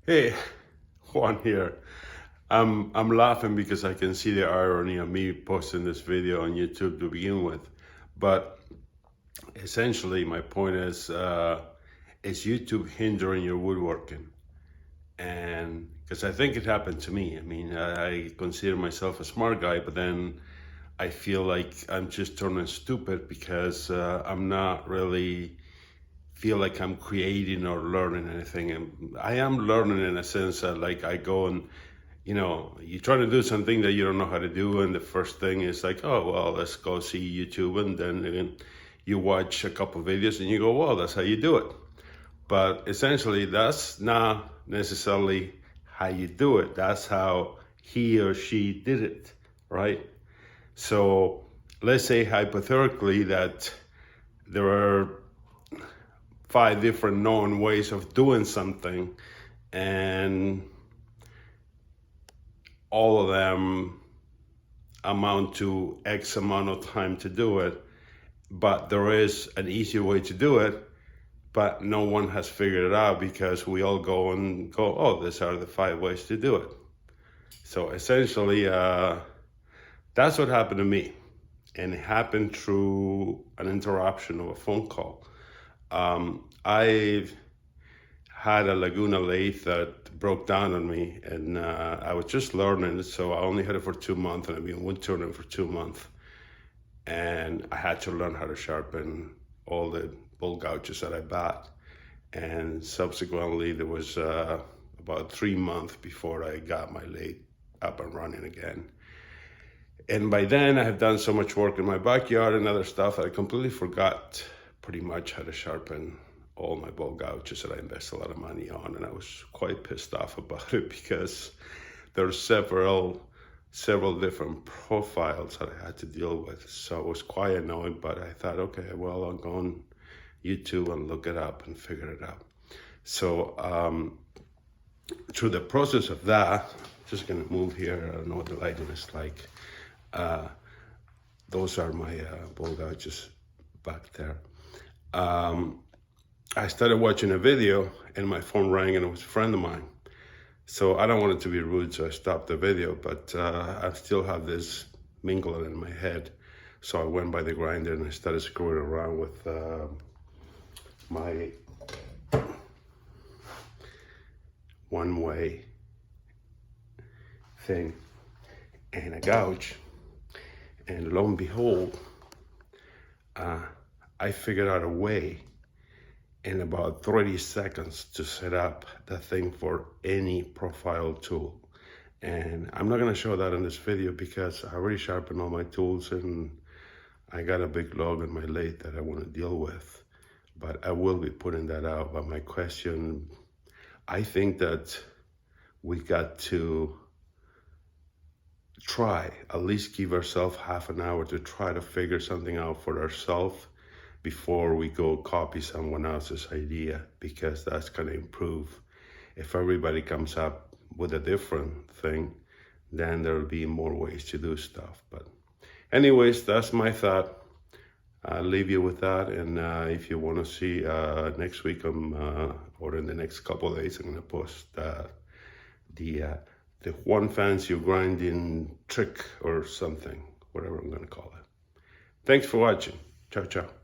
Hey, Juan here. I'm laughing because I can see the irony of me posting this video on YouTube to begin with. But essentially, my point is YouTube hindering your woodworking? And because I think it happened to me. I mean, I consider myself a smart guy, but then I feel like I'm just turning stupid because I'm not really feel like I'm creating or learning anything. And I am learning in a sense that like I go and, you try to do something that you don't know how to do. And the first thing is like, oh, well, let's go see YouTube. And then you watch a couple of videos and you go, well, that's how you do it. But essentially that's not necessarily how you do it. That's how he or she did it, right? So let's say hypothetically that there are 5 different known ways of doing something, and all of them amount to X amount of time to do it. But there is an easier way to do it, but no one has figured it out because we all go, oh, these are the 5 ways to do it. So essentially, that's what happened to me. And it happened through an interruption of a phone call. I've had a Laguna lathe that broke down on me, and I was just learning, so I only had it for 2 months, and I've been wood turning for 2 months. And I had to learn how to sharpen all the bolt gouges that I bought. And subsequently, there was about 3 months before I got my lathe up and running again. And by then, I have done so much work in my backyard and other stuff that I completely forgot pretty much how to sharpen all my bolt gouges that I invest a lot of money on. And I was quite pissed off about it because there are several different profiles that I had to deal with. So it was quite annoying, but I thought, okay, well, I'll go on YouTube and look it up and figure it out. So through the process of that, just gonna move here. I don't know what the lighting is like. Those are my bolt gouges back there. I started watching a video and my phone rang and it was a friend of mine. So I don't want it to be rude, so I stopped the video, but I still have this mingling in my head. So I went by the grinder and I started screwing around with my one-way thing and a gouge. And lo and behold, I figured out a way in about 30 seconds to set up the thing for any profile tool. And I'm not gonna show that in this video because I already sharpened all my tools and I got a big log on my lathe that I wanna deal with. But I will be putting that out. But my question, I think that we got to try, at least give ourselves half an hour to try to figure something out for ourselves before we go copy someone else's idea, because that's going to improve. If everybody comes up with a different thing, then there'll be more ways to do stuff. But anyways, that's my thought. I'll leave you with that. And if you want to see next week or in the next couple of days, I'm going to post the one fancy grinding trick or something, whatever I'm going to call it. Thanks for watching. Ciao, ciao.